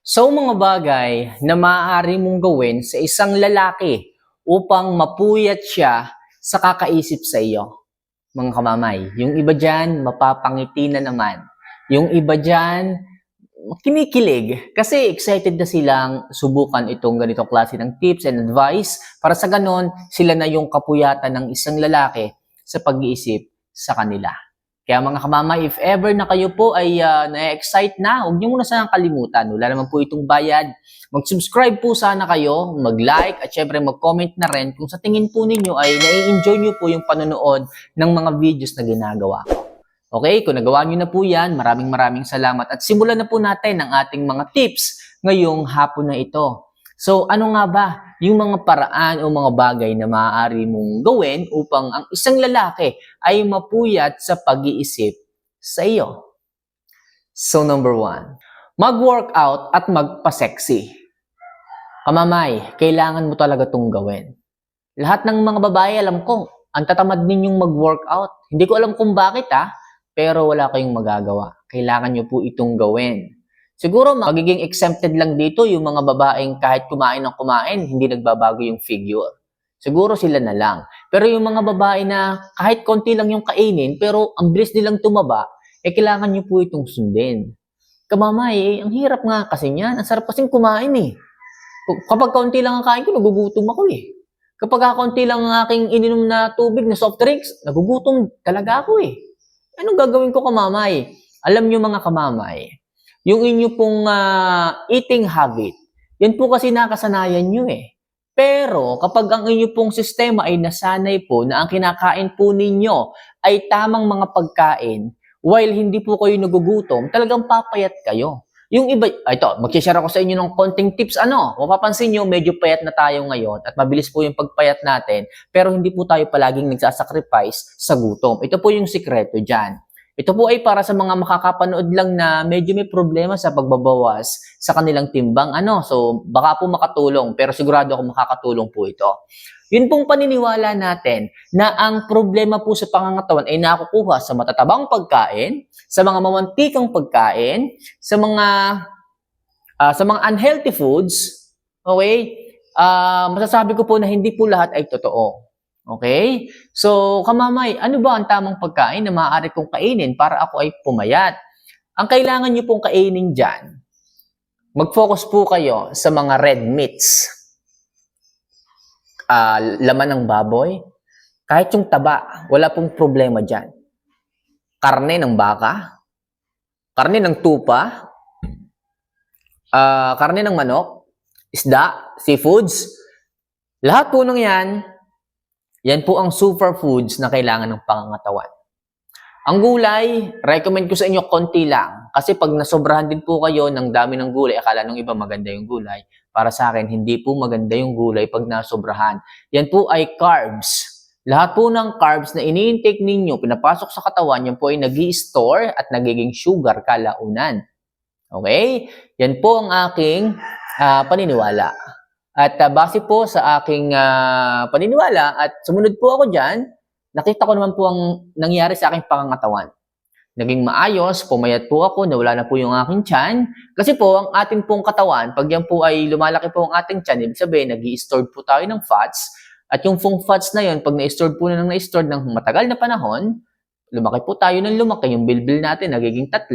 So mga bagay na maaari mong gawin sa isang lalaki upang mapuyat siya sa kakaisip sa iyo, mga kamamay. Yung iba dyan, mapapangiti na naman. Yung iba dyan, kinikilig kasi excited na silang subukan itong ganitong klase ng tips and advice para sa ganon, sila na yung kapuyatan ng isang lalaki sa pag-iisip sa kanila. Kaya mga kamamay, if ever na kayo po ay na-excite na, huwag niyo muna sanang kalimutan. Wala naman po itong bayad. Mag-subscribe po sana kayo, mag-like, at syempre mag-comment na rin kung sa tingin po ninyo ay nai-enjoy niyo po yung panonood ng mga videos na ginagawa ko. Okay, kung nagawa niyo na po yan, maraming salamat. At simulan na po natin ang ating mga tips ngayong hapon na ito. So ano nga ba yung mga paraan o mga bagay na maaari mong gawin upang ang isang lalaki ay mapuyat sa pag-iisip sa iyo? So number 1, mag-workout at magpa-sexy. Kamamay, kailangan mo talaga itong gawin. Lahat ng mga babae, alam ko, ang tatamad ninyong mag-workout. Hindi ko alam kung bakit pero wala kayong magagawa. Kailangan nyo po itong gawin. Siguro magiging exempted lang dito yung mga babaeng kahit kumain ng kumain, hindi nagbabago yung figure. Siguro sila na lang. Pero yung mga babae na kahit konti lang yung kainin, pero ang bilis nilang tumaba, kailangan nyo po itong sundin. Kamamay, ang hirap nga kasi niyan. Ang sarap kasing kumain Kapag konti lang ang kain ko, nagugutom ako Kapag konti lang ang aking ininom na tubig, na soft drinks, nagugutom talaga ako Anong gagawin ko, kamamay? Alam nyo mga kamamay, yung inyo pong eating habit, yan po kasi nakasanayan nyo Pero kapag ang inyo pong sistema ay nasanay po na ang kinakain po ninyo ay tamang mga pagkain, while hindi po kayo nagugutom, talagang papayat kayo. Yung iba, ito, mag-share ako sa inyo ng konting tips. Mapapansin nyo, medyo payat na tayo ngayon at mabilis po yung pagpayat natin, pero hindi po tayo palaging nagsasacrifice sa gutom. Ito po yung sikreto dyan. Ito po ay para sa mga makakapanood lang na medyo may problema sa pagbabawas sa kanilang timbang. So, baka po makatulong, pero sigurado ako makakatulong po ito. Yun pong paniniwala natin na ang problema po sa pangangatawan ay nakukuha sa matatabang pagkain, sa mga mamantikang pagkain, sa mga unhealthy foods. Okay? Masasabi ko po na hindi po lahat ay totoo. Okay? So, kamamay, ano ba ang tamang pagkain na maaari kong kainin para ako ay pumayat? Ang kailangan nyo pong kainin dyan, mag-focus po kayo sa mga red meats. Laman ng baboy, kahit yung taba, wala pong problema dyan. Karne ng baka, karne ng tupa, karne ng manok, isda, seafoods, lahat po ng yan po ang superfoods na kailangan ng pangangatawan. Ang gulay, recommend ko sa inyo konti lang. Kasi pag nasobrahan din po kayo ng dami ng gulay, akala nung iba maganda yung gulay. Para sa akin, hindi po maganda yung gulay pag nasobrahan. Yan po ay carbs. Lahat po ng carbs na ini-intake ninyo, pinapasok sa katawan, yan po ay nag-i-store at nagiging sugar kalaunan. Okay? Yan po ang aking paniniwala. At base po sa aking paniniwala at sumunod po ako dyan, nakita ko naman po ang nangyari sa aking pangangatawan. Naging maayos, pumayat po ako, nawala na po yung aking tiyan. Kasi po, ang ating pong katawan, pag yan po ay lumalaki po ang ating tiyan, ibig sabihin, nag-i-store po tayo ng fats. At yung pong fats na yun, pag na-store po na-store ng matagal na panahon, lumaki po tayo ng lumaki, yung bilbil natin nagiging 3.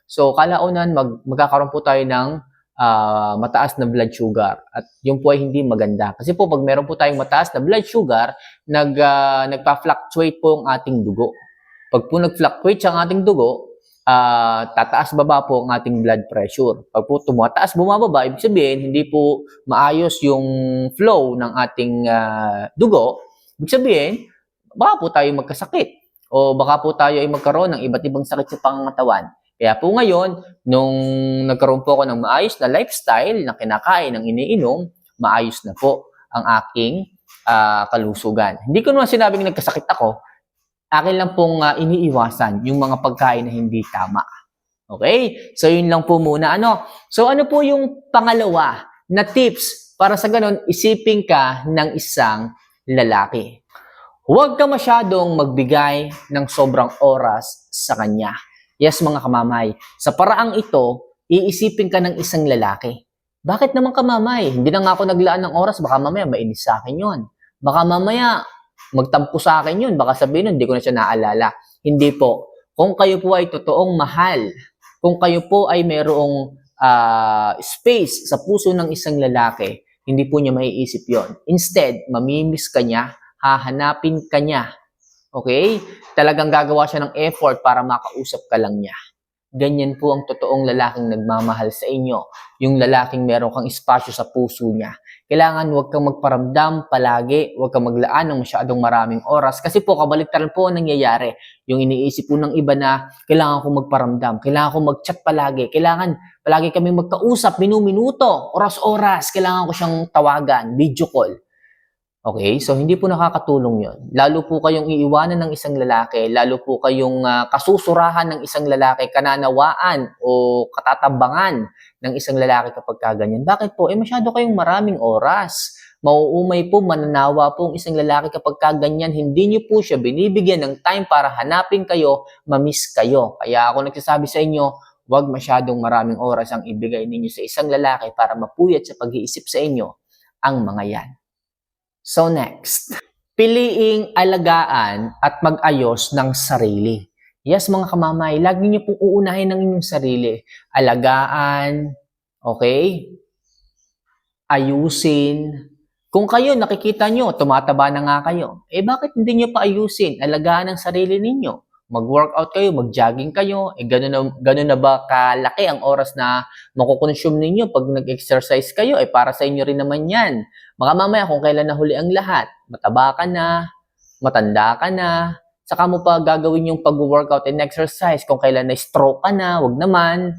So, kalaunan, magkakaroon po tayo ng mataas na blood sugar. At yun po ay hindi maganda. Kasi po, pag meron po tayong mataas na blood sugar, nagpa-fluctuate po ang ating dugo. Pag po nag-fluctuate ang ating dugo, tataas baba po ang ating blood pressure. Pag po tumataas bumababa, ibig sabihin, hindi po maayos yung flow ng ating dugo. Ibig sabihin, baka po tayo magkasakit. O baka po tayo ay magkaroon ng iba't ibang sakit sa pangangatawan. Kaya po ngayon, nung nagkaroon po ako ng maayos na lifestyle, na kinakain, ng iniinom, maayos na po ang aking kalusugan. Hindi ko naman sinabing nagkasakit ako. Akin lang pong iniiwasan yung mga pagkain na hindi tama. Okay? So, yun lang po muna. So, ano po yung pangalawa na tips para sa ganun, isipin ka ng isang lalaki? Huwag ka masyadong magbigay ng sobrang oras sa kanya. Yes, mga kamamay. Sa paraang ito, iisipin ka ng isang lalaki. Bakit naman kamamay? Hindi na nga ako naglaan ng oras, baka mamaya mainis sa akin yun. Baka mamaya magtampo sa akin yun, baka sabihin nun, hindi ko na siya naalala. Hindi po. Kung kayo po ay totoong mahal, kung kayo po ay mayroong space sa puso ng isang lalaki, hindi po niya maiisip yon. Instead, mamimiss ka niya, hahanapin ka niya. Okay? Talagang gagawa siya ng effort para makausap ka lang niya. Ganyan po ang totoong lalaking nagmamahal sa inyo. Yung lalaking meron kang espasyo sa puso niya. Kailangan huwag kang magparamdam palagi, huwag kang maglaan ng masyadong maraming oras. Kasi po, kabaliktaran po ang nangyayari. Yung iniisip po ng iba na kailangan kong magparamdam, kailangan kong mag-chat palagi, kailangan palagi kami magkausap, minuminuto, oras-oras, kailangan ko siyang tawagan, video call. Okay? So, hindi po nakakatulong yon. Lalo po kayong iiwanan ng isang lalaki, lalo po kayong kasusurahan ng isang lalaki, kananawaan o katatabangan ng isang lalaki kapag kaganyan. Bakit po? Masyado kayong maraming oras. Mauumay po, mananawa po ang isang lalaki kapag kaganyan. Hindi niyo po siya binibigyan ng time para hanapin kayo, mamiss kayo. Kaya ako nagsasabi sa inyo, huwag masyadong maraming oras ang ibigay ninyo sa isang lalaki para mapuyat sa pag-iisip sa inyo ang mga yan. So next, piliing alagaan at mag-ayos ng sarili. Yes, mga kamamay, lagi niyo pong uunahin ang inyong sarili. Alagaan, okay? Ayusin. Kung kayo, nakikita nyo, tumataba na nga kayo. Bakit hindi nyo pa ayusin? Alagaan ang sarili ninyo. Mag-workout kayo, mag-jogging kayo. Ganun na ba kalaki ang oras na makukonsume ninyo pag nag-exercise kayo? Para sa inyo rin naman yan. Mga mamaya, kung kailan na huli ang lahat, mataba ka na, matanda ka na, saka mo pa gagawin yung pag-workout and exercise. Kung kailan na stroke ka na, wag naman.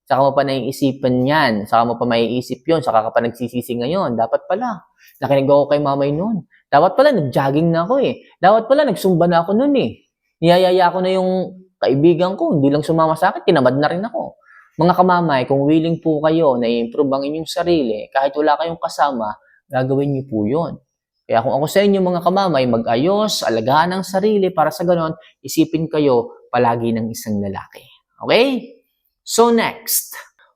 Saka mo pa naiisipan yan. Saka mo pa maiisip yun. Saka ka pa nagsisisi ngayon. Dapat pala. Nakinig ako kay mamay noon. Dapat pala, nag-jogging na ako eh. Dapat pala, nagsumba na ako noon eh. Niyayaya ko na yung kaibigan ko. Hindi lang sumama sa akin. Tinamad na rin ako. Mga kamamay, kung willing po kayo na i-improve ang inyong sarili, kahit wala kayong kasama, gagawin niyo po yun. Kaya kung ako sa inyo mga kamamay, mag-ayos, alagaan ang sarili para sa ganon, isipin kayo palagi ng isang lalaki. Okay? So next,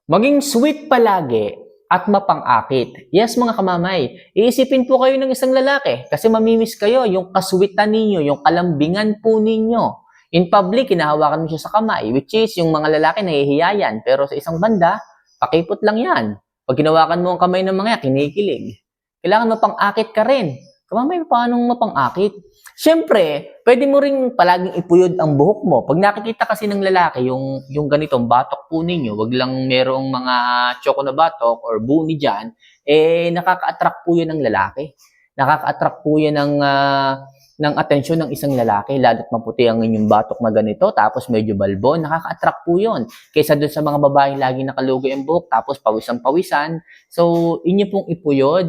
maging sweet palagi at mapang-akit. Yes mga kamamay, iisipin po kayo ng isang lalaki kasi mamimiss kayo yung kaswitan ninyo, yung kalambingan po ninyo. In public, hinahawakan mo siya sa kamay, which is yung mga lalaki nahihiya yan. Pero sa isang banda, pakipot lang yan. Pag hinawakan mo ang kamay ng mga kinikilig. Kailangan mapang-akit ka rin. Kamamay, paano mapang-akit? Siyempre, pwede mo ring palaging ipuyod ang buhok mo. Pag nakikita kasi ng lalaki, yung ganitong batok po ninyo, wag lang merong mga choco na batok or buni dyan, nakaka-attract po yun ng lalaki. Nakaka-attract po yun ng atensyon ng isang lalaki, lalo't maputi ang inyong batok na ganito, tapos medyo balbon, nakaka-attract po yun. Kaysa dun sa mga babaeng laging nakalugoy ang buhok, tapos pawisan-pawisan. So, inyo pong ipuyod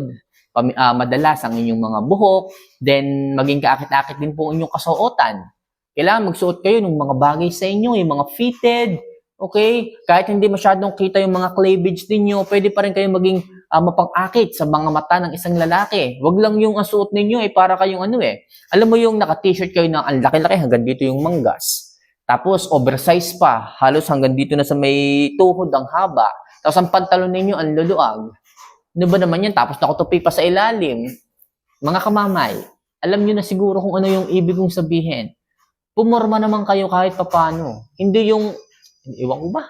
madalas ang inyong mga buhok, then maging kaakit-akit din po ang inyong kasuotan. Kailangan magsuot kayo ng mga bagay sa inyo, yung mga fitted, okay? Kahit hindi masyadong kita yung mga cleavage ninyo, pwede pa rin kayong maging mapang-akit sa mga mata ng isang lalaki. Wag lang yung suot ninyo para kayong alam mo yung naka-t-shirt kayo na ang laki-laki hanggang dito yung manggas. Tapos oversize pa, halos hanggang dito na sa may tuhod ang haba. Tapos ang pantalon ninyo ang luluag. Ano ba naman yan? Tapos nakatupi pa sa ilalim. Mga kamamay, alam nyo na siguro kung ano yung ibig kong sabihin. Pumorma naman kayo kahit papano. Hindi yung, iwan ko ba?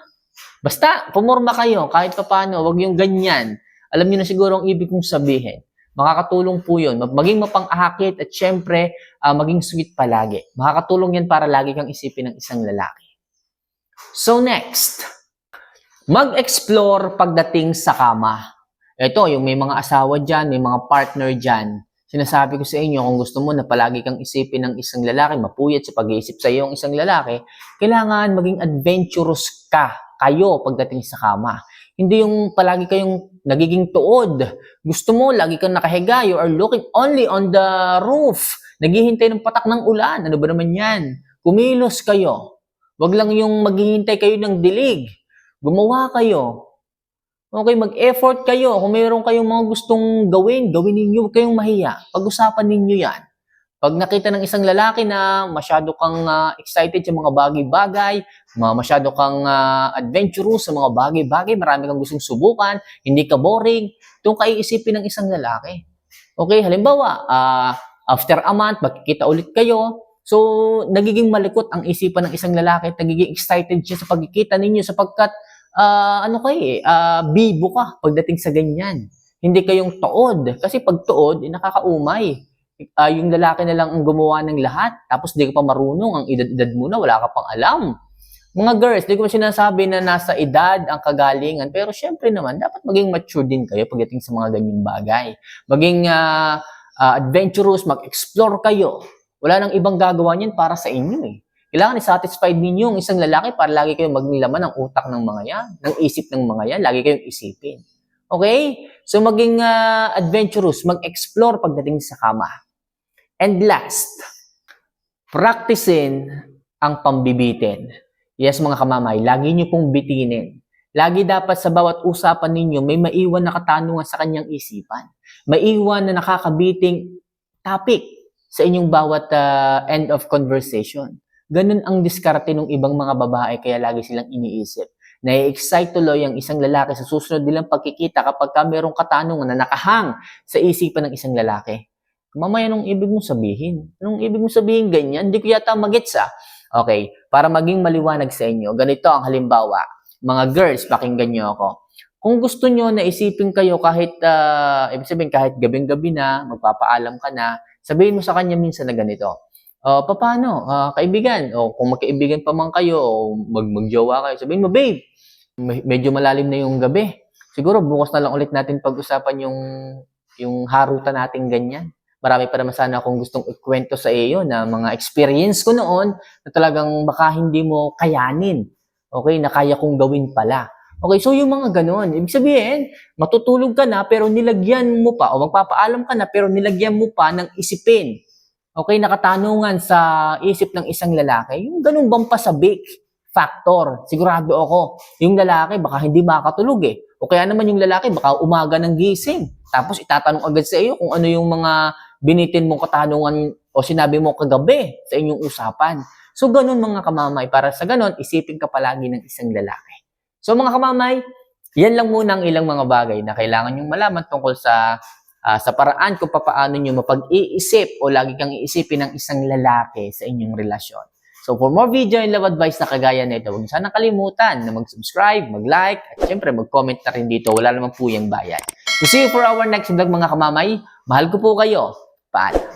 Basta, pumorma kayo kahit papano. Huwag yung ganyan. Alam nyo na siguro ang ibig kong sabihin. Makakatulong po yun. Maging mapang-akit at syempre, maging sweet palagi. Makakatulong yan para lagi kang isipin ng isang lalaki. So next, mag-explore pagdating sa kama. Ito, yung may mga asawa dyan, may mga partner dyan. Sinasabi ko sa inyo, kung gusto mo na palagi kang isipin ng isang lalaki, mapuyat sa pag-iisip sa iyo ang isang lalaki, kailangan maging adventurous kayo pagdating sa kama. Hindi yung palagi kayong nagiging tuod. Gusto mo, lagi kang nakahiga, you are looking only on the roof. Naghihintay ng patak ng ulan. Ano ba naman yan? Kumilos kayo. Wag lang yung maghihintay kayo ng dilig. Gumawa kayo. Okay, mag-effort kayo. Kung mayroon kayong mga gustong gawin ninyo. Huwag kayong mahiya. Pag-usapan ninyo yan. Pag nakita ng isang lalaki na masyado kang excited sa mga bagay-bagay, masyado kang adventurous sa mga bagay-bagay, marami kang gustong subukan, hindi ka boring, doon ka iisipin ng isang lalaki. Okay, halimbawa, after a month, magkikita ulit kayo, so nagiging malikot ang isipan ng isang lalaki at nagiging excited siya sa pagkikita ninyo sapagkat bibo ka pagdating sa ganyan. Hindi kayong tuod. Kasi pag tuod, nakakaumay. Yung lalaki na lang ang gumawa ng lahat, tapos di ka pa marunong, ang edad-edad mo na, wala ka pang alam. Mga girls, di ko sinasabi na nasa edad ang kagalingan, pero syempre naman, dapat maging mature din kayo pagdating sa mga ganyang bagay. Maging adventurous, mag-explore kayo. Wala nang ibang gagawa niyan para sa inyo eh. Kailangan i-satisfied ninyo ang isang lalaki para lagi kayong maging laman ng utak ng mga yan, ng isip ng mga yan, lagi kayong isipin. Okay? So maging adventurous, mag-explore pagdating sa kama. And last, practicein ang pambibitin. Yes, mga kamamay, lagi nyo pong bitinin. Lagi dapat sa bawat usapan ninyo, may maiwan na katanungan sa kanyang isipan. Maiwan na nakakabiting topic sa inyong bawat end of conversation. Ganun ang diskarte ng ibang mga babae, kaya lagi silang iniisip. Na-excite tuloy ang isang lalaki sa susunod nilang pagkikita kapag mayroong katanungan na nakahang sa isipan ng isang lalaki. Mamaya, anong ibig mong sabihin? Anong ibig mong sabihin ganyan? Hindi ko yata magets Okay, para maging maliwanag sa inyo, ganito ang halimbawa. Mga girls, pakinggan nyo ako. Kung gusto nyo na isipin kayo kahit, ibig sabihin kahit gabing-gabi na, magpapaalam ka na, sabihin mo sa kanya minsan na ganito. Paano? Kaibigan, o kung magkaibigan pa man kayo, o magjowa kayo, sabihin mo, babe, medyo malalim na yung gabi. Siguro bukas na lang ulit natin pag-usapan yung harutan natin ganyan. Marami pa naman sana akong gustong ikwento sa iyo na mga experience ko noon na talagang baka hindi mo kayanin. Okay, na kaya kong gawin pala. Okay, so yung mga ganon. Ibig sabihin, matutulog ka na pero nilagyan mo pa, o magpapaalam ka na pero nilagyan mo pa ng isipin. Okay, nakatanungan sa isip ng isang lalaki. Yung ganun bang pasabik factor, sigurado ako. Yung lalaki baka hindi makakatulog eh. O kaya naman yung lalaki baka umaga ng gising. Tapos itatanong agad sa iyo kung ano yung mga binitin mong katanungan o sinabi mo kagabi sa inyong usapan. So, ganun mga kamamay. Para sa ganun, isipin ka palagi ng isang lalaki. So, mga kamamay, yan lang muna ang ilang mga bagay na kailangan nyong malaman tungkol sa paraan kung paano nyo mapag-iisip o lagi kang iisipin ng isang lalaki sa inyong relasyon. So, for more video and love advice na kagaya nito, huwag niyo sana kalimutan na mag-subscribe, mag-like, at syempre mag-comment na rin dito. Wala naman po yung bayad. So, see you for our next vlog mga kamamay. Mahal ko po kayo. Paalam.